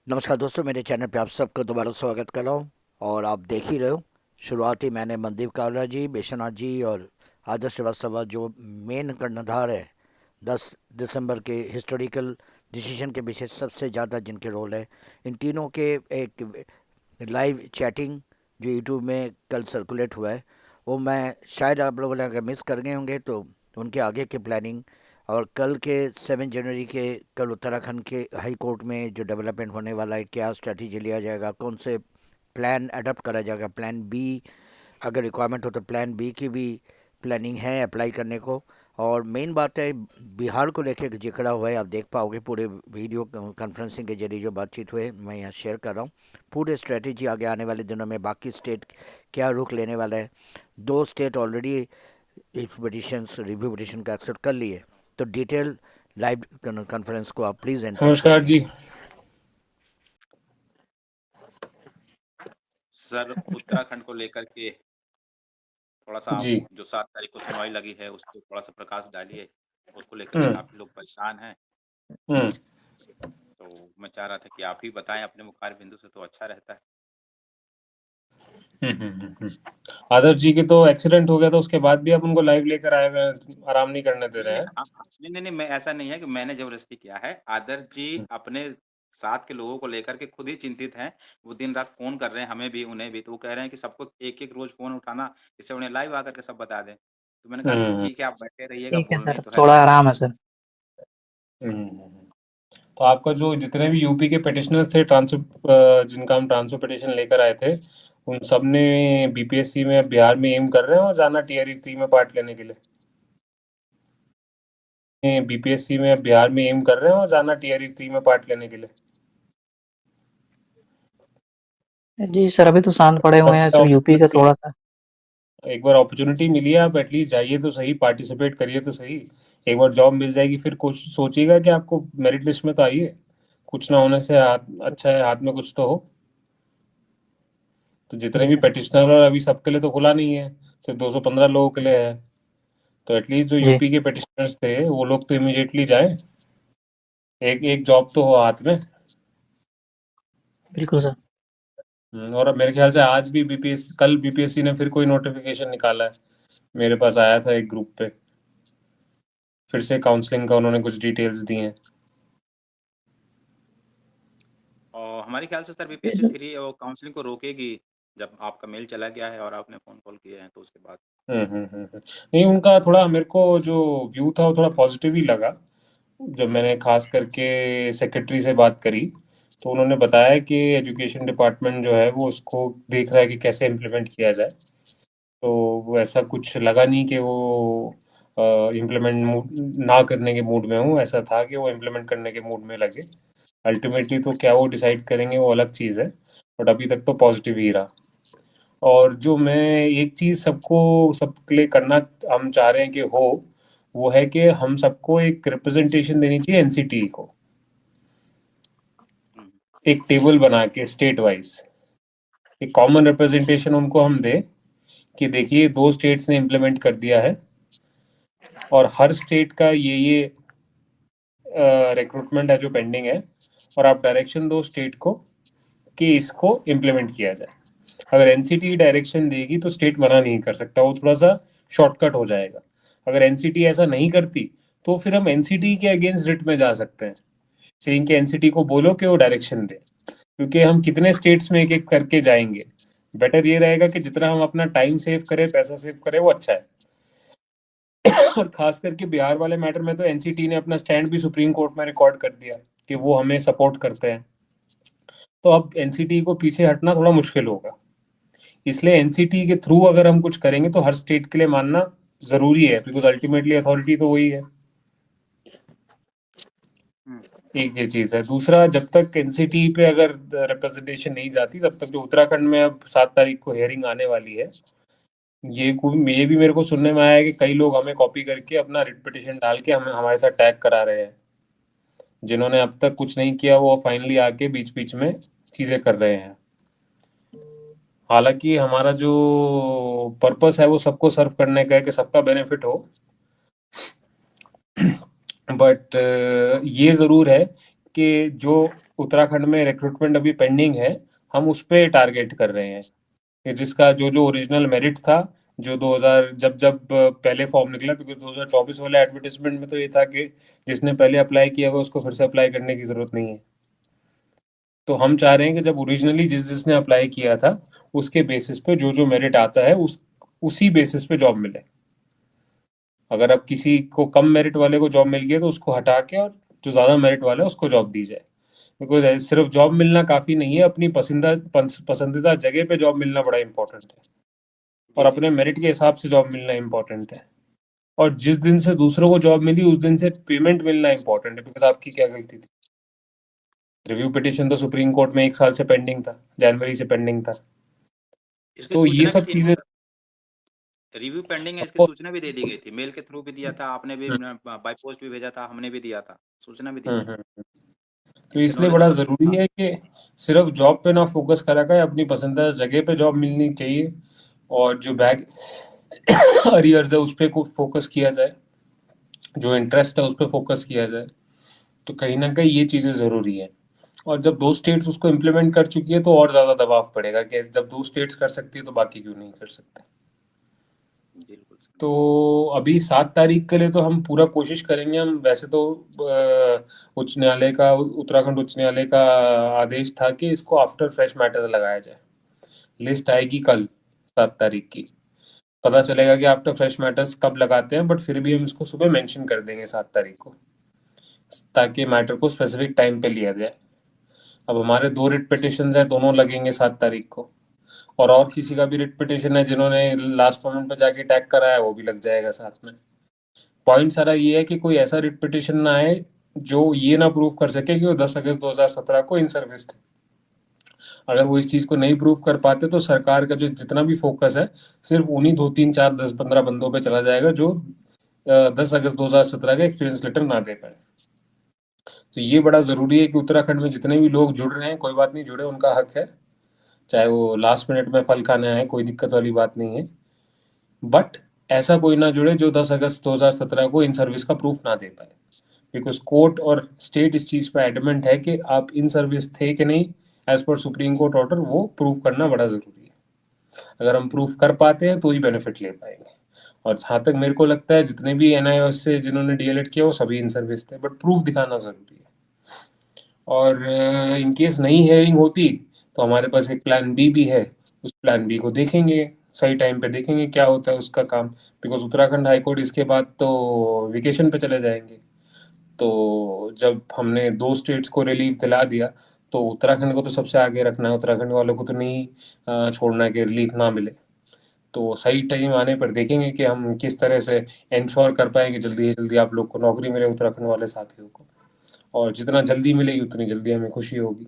नमस्कार दोस्तों, मेरे चैनल पे आप सबका दोबारा स्वागत कर रहा हूँ। और आप देख ही रहे हो, शुरुआती मैंने मनदीप कावरा जी, विश्वनाथ जी और आदर्श श्रीवास्तव जो मेन कर्णधार है 10 दिसंबर के हिस्टोरिकल डिसीजन के पीछे सबसे ज़्यादा जिनके रोल है, इन तीनों के एक लाइव चैटिंग जो यूट्यूब में कल सर्कुलेट हुआ है, वो मैं शायद आप लोगों ने अगर मिस कर गए होंगे तो उनके आगे की प्लानिंग और कल के 7 जनवरी के कल उत्तराखंड के हाई कोर्ट में जो डेवलपमेंट होने वाला है, क्या स्ट्रैटेजी लिया जाएगा, कौन से प्लान अडॉप्ट करा जाएगा, प्लान बी अगर रिक्वायरमेंट हो तो प्लान बी की भी प्लानिंग है अप्लाई करने को। और मेन बात है बिहार को लेकर जिक्र हुआ है, आप देख पाओगे पूरे वीडियो कॉन्फ्रेंसिंग के जरिए जो बातचीत हुए मैं यहाँ शेयर कर रहा हूँ। पूरे स्ट्रेटेजी आगे आने वाले दिनों में बाकी स्टेट क्या रुख लेने वाला है। 2 स्टेट ऑलरेडी इस पिटिशंस रिव्यू पिटिशन का एक्सेप्ट कर लिए, तो डिटेल लाइव कॉन्फ्रेंस को आप प्लीज़ एंड तक नमस्कार सुनिए। जी। सर, उत्तराखंड को लेकर के थोड़ा सा आप जी जो 7 तारीख को सुनवाई लगी है उस पर थोड़ा सा प्रकाश डालिए। उसको लेकर के हम्म काफी लोग परेशान हैं। हम्म तो मैं चाह रहा था कि आप ही बताएं अपने मुखार बिंदु से तो अच्छा रहता है। आदर्श जी के तो एक्सीडेंट हो गया था, उसके बाद भी आप उनको लाइव लेकर आए हुए हैं, आराम नहीं करने दे नहीं रहे नहीं हैं। हाँ, हाँ, नहीं नहीं नहीं, मैं ऐसा नहीं है कि मैंने जबरदस्ती किया है। आदर्श जी अपने साथ के लोगों को लेकर के खुद ही चिंतित हैं। वो दिन रात फोन कर रहे हैं, हमें भी उन्हें भी। तो वो कह रहे हैं कि सबको एक एक रोज फोन उठाना, इससे उन्हें लाइव आकर के सब बता दें। तो मैंने कहा सर हम्म ठीक है, आप बैठे रहिएगा, ठीक है बोलना ही सर, तो है थोड़ा आपको। आराम है सर। तो आपका जो जितने भी यूपी के पिटिशनर्स थे, ट्रांसफर जिनका हम ट्रांसफर पिटिशन लेकर आए थे, उन सब ने बीपीएससी में बिहार में एम कर रहे हैं और जाना टीआरई 3 में पार्ट लेने के लिए। बीपीएससी में बिहार में एम कर रहे हैं और जाना टीआरई 3 में पार्ट लेने के लिए। जी सर, अभी तो शांत पड़े हुए हैं, सिर्फ यूपी का थोड़ा सा। एक बार अपॉर्चुनिटी मिली है, आप एटलीस्ट जाइए तो सही, पार्टिसिपेट करिए तो सही। एक बार जॉब मिल जाएगी, फिर कुछ सोचिएगा कि आपको मेरिट लिस्ट में तो आइए। कुछ ना होने से हाथ अच्छा है, हाथ में कुछ तो हो। तो जितने जी भी सर। पेटिशनर है अभी सबके लिए तो खुला नहीं है, सिर्फ 215 लोगों के लिए है। तो एटलीस्ट जो जी यूपी के पेटिशनर्स थे वो लोग तो इमीडिएटली जाएं, एक एक जॉब तो हो हाथ में। बिल्कुल सर। और अब मेरे ख्याल से आज भी कल बीपीएससी ने फिर कोई नोटिफिकेशन निकाला है, मेरे पास आया था एक ग्रुप पे। फिर से काउंसलिंग का उन्होंने कुछ डिटेल्स दी हैं। और हमारे ख्याल से सर बीपीएससी 3 और काउंसलिंग को रोकेगी, जब आपका मेल चला गया है और आपने फोन कॉल किए हैं तो उसके बाद। नहीं, उनका थोड़ा मेरे को जो व्यू था वो थोड़ा पॉजिटिव ही लगा। जब मैंने खास करके सेक्रेटरी से बात करी तो उन्होंने बताया कि एजुकेशन डिपार्टमेंट जो है वो उसको देख रहा है कि कैसे इम्प्लीमेंट किया जाए। तो वो ऐसा कुछ लगा नहीं कि वो इम्प्लीमेंट ना करने के मूड में हूँ, ऐसा था कि वो इम्प्लीमेंट करने के मूड में लगे। अल्टीमेटली तो क्या वो डिसाइड करेंगे वो अलग चीज़ है, बट अभी तक तो पॉजिटिव ही रहा। और जो मैं एक चीज़ सबके लिए करना हम चाह रहे हैं कि हो, वो है कि हम सबको एक रिप्रेजेंटेशन देनी चाहिए एनसीटी को, हम्म, एक टेबल बना के स्टेट वाइज एक कॉमन रिप्रेजेंटेशन उनको हम दें कि देखिए 2 स्टेट्स ने इम्प्लीमेंट कर दिया है और हर स्टेट का ये रिक्रूटमेंट है जो पेंडिंग है, और आप डायरेक्शन दो स्टेट को कि इसको इम्प्लीमेंट किया जाए। अगर एनसीटी डायरेक्शन देगी तो स्टेट मना नहीं कर सकता, वो थोड़ा सा शॉर्टकट हो जाएगा। अगर एनसीटी ऐसा नहीं करती तो फिर हम एनसीटी के अगेंस्ट रिट में जा सकते हैं, सेइंग कि एनसीटी को बोलो कि वो डायरेक्शन दे। क्योंकि हम कितने स्टेट्स में एक एक करके जाएंगे, बेटर ये रहेगा कि जितना हम अपना टाइम सेव करें, पैसा सेव करें, वो अच्छा है। और खास करके बिहार वाले मैटर में तो एनसीटी ने अपना स्टैंड भी सुप्रीम कोर्ट में रिकॉर्ड कर दिया कि वो हमें सपोर्ट करते हैं। तो अब एनसीटी को पीछे हटना थोड़ा मुश्किल होगा, इसलिए एनसीटी के थ्रू अगर हम कुछ करेंगे तो हर स्टेट के लिए मानना जरूरी है, बिकॉज अल्टीमेटली अथॉरिटी तो वही है। हम्म, एक ये चीज है। दूसरा, जब तक एनसीटी पे अगर रिप्रेजेंटेशन नहीं जाती तब तक जो उत्तराखंड में अब 7 तारीख को हेयरिंग आने वाली है, ये भी मेरे को सुनने में आया है कि कई लोग हमें कॉपी करके अपना रिट पिटिशन डाल के हमें हमारे साथ टैग करा रहे हैं। जिन्होंने अब तक कुछ नहीं किया वो फाइनली आके बीच बीच में चीजें कर रहे हैं। हालांकि हमारा जो पर्पस है वो सबको सर्व करने का है कि सबका बेनिफिट हो, बट ये ज़रूर है कि जो उत्तराखंड में रिक्रूटमेंट अभी पेंडिंग है, हम उस पे टारगेट कर रहे हैं कि जिसका जो जो ओरिजिनल मेरिट था, जो 2000 जब जब पहले फॉर्म निकला, बिकॉज 2024 वाले एडवर्टीजमेंट में तो ये था कि जिसने पहले अप्लाई किया हुआ उसको फिर से अप्लाई करने की जरूरत नहीं है। तो हम चाह रहे हैं कि जब ओरिजिनली जिसने अप्लाई किया था उसके बेसिस पे जो जो मेरिट आता है उसी बेसिस पे जॉब मिले। अगर अब किसी को कम मेरिट वाले को जॉब मिल गया तो उसको हटा के और जो ज़्यादा मेरिट वाला है उसको जॉब दी जाए। बिकॉज सिर्फ जॉब मिलना काफ़ी नहीं है, अपनी पसंदीदा जगह पे जॉब मिलना बड़ा इंपॉर्टेंट है, और जी जी अपने मेरिट के हिसाब से जॉब मिलना इंपॉर्टेंट है। और जिस दिन से दूसरों को जॉब मिली उस दिन से पेमेंट मिलना इंपॉर्टेंट है, बिकॉज आपकी क्या गलती थी? रिव्यू पिटिशन तो सुप्रीम कोर्ट में 1 साल से पेंडिंग था, जनवरी से पेंडिंग था। इसकी तो ये सूचना सब किसी चीज़ें रिव्यू पेंडिंग है, इसकी आपको सूचना भी दे दी गई थी, मेल के थ्रू भी दिया था आपने भी, हम्म बाय पोस्ट भी भेजा था, हमने भी दिया था, सूचना भी दी हम्म थी। हम्म। तो इसलिए इन्होंने भी बड़ा सब ज़रूरी है कि सिर्फ जॉब पे ना फोकस करा जाए, अपनी पसंदीदा जगह पे जॉब मिलनी चाहिए, और जो बैक अरियर्स है उस पर फोकस किया जाए, जो इंटरेस्ट है उस पर फोकस किया जाए। तो कहीं ना कहीं ये चीज़ें ज़रूरी है। और जब 2 स्टेट्स उसको इम्प्लीमेंट कर चुकी है तो और ज़्यादा दबाव पड़ेगा कि जब 2 स्टेट्स कर सकती है तो बाकी क्यों नहीं कर सकते। बिल्कुल सही। तो अभी 7 तारीख के लिए तो हम पूरा कोशिश करेंगे। हम वैसे तो उच्च न्यायालय का, उत्तराखंड उच्च न्यायालय का आदेश था कि इसको आफ्टर फ्रेश मैटर्स लगाया जाए। लिस्ट आएगी कल 7 तारीख की, पता चलेगा कि आफ्टर फ्रेश मैटर्स कब लगाते हैं, बट फिर भी हम इसको सुबह मेंशन कर देंगे 7 तारीख को, ताकि मैटर को स्पेसिफिक टाइम पे लिया जाए। अब हमारे 2 रिट पिटिशन है, दोनों लगेंगे 7 तारीख को, और किसी का भी रिट पिटिशन है जिन्होंने लास्ट मोमेंट पे जाके टैग कराया वो भी लग जाएगा साथ में। पॉइंट सारा ये है कि कोई ऐसा रिट पिटिशन ना आए जो ये ना प्रूव कर सके कि वो 10 अगस्त 2017 को इन सर्विस थे। अगर वो इस चीज़ को नहीं प्रूव कर पाते तो सरकार का जो जितना भी फोकस है सिर्फ उन्हीं 2 3 4 10 15 बंदों पे चला जाएगा जो 10 अगस्त 2017 का एक्सपीरियंस लेटर ना दे पाए। तो ये बड़ा ज़रूरी है कि उत्तराखंड में जितने भी लोग जुड़ रहे हैं, कोई बात नहीं, जुड़े, उनका हक है, चाहे वो लास्ट मिनट में फल खाने आए, कोई दिक्कत वाली बात नहीं है। बट ऐसा कोई ना जुड़े जो 10 अगस्त 2017 को इन सर्विस का प्रूफ ना दे पाए, बिकॉज कोर्ट और स्टेट इस चीज़ पर एडमेंट है कि आप इन सर्विस थे कि नहीं, as per supreme court order वो प्रूव करना बड़ा ज़रूरी है। अगर हम प्रूफ कर पाते हैं तो ही बेनिफिट ले पाएंगे। और जहाँ तक मेरे को लगता है जितने भी NIOS से जिन्होंने DLED किया वो सभी इन सर्विस थे, बट प्रूफ दिखाना ज़रूरी है। और इन केस नहीं हेयरिंग होती तो हमारे पास एक प्लान बी भी है, उस प्लान बी को देखेंगे, सही टाइम पे देखेंगे क्या होता है उसका काम, बिकॉज उत्तराखंड हाई कोर्ट इसके बाद तो वेकेशन पे चले जाएंगे। तो जब हमने 2 स्टेट्स को रिलीफ दिला दिया तो उत्तराखंड को तो सबसे आगे रखना है, उत्तराखंड वालों को तो नहीं छोड़ना है कि रिलीफ ना मिले। तो सही टाइम आने पर देखेंगे कि हम किस तरह से इंश्योर कर पाएंगे जल्दी से जल्दी आप लोग को नौकरी मिले, उत्तराखंड वाले साथियों को। और जितना जल्दी मिलेगी उतनी जल्दी हमें खुशी होगी।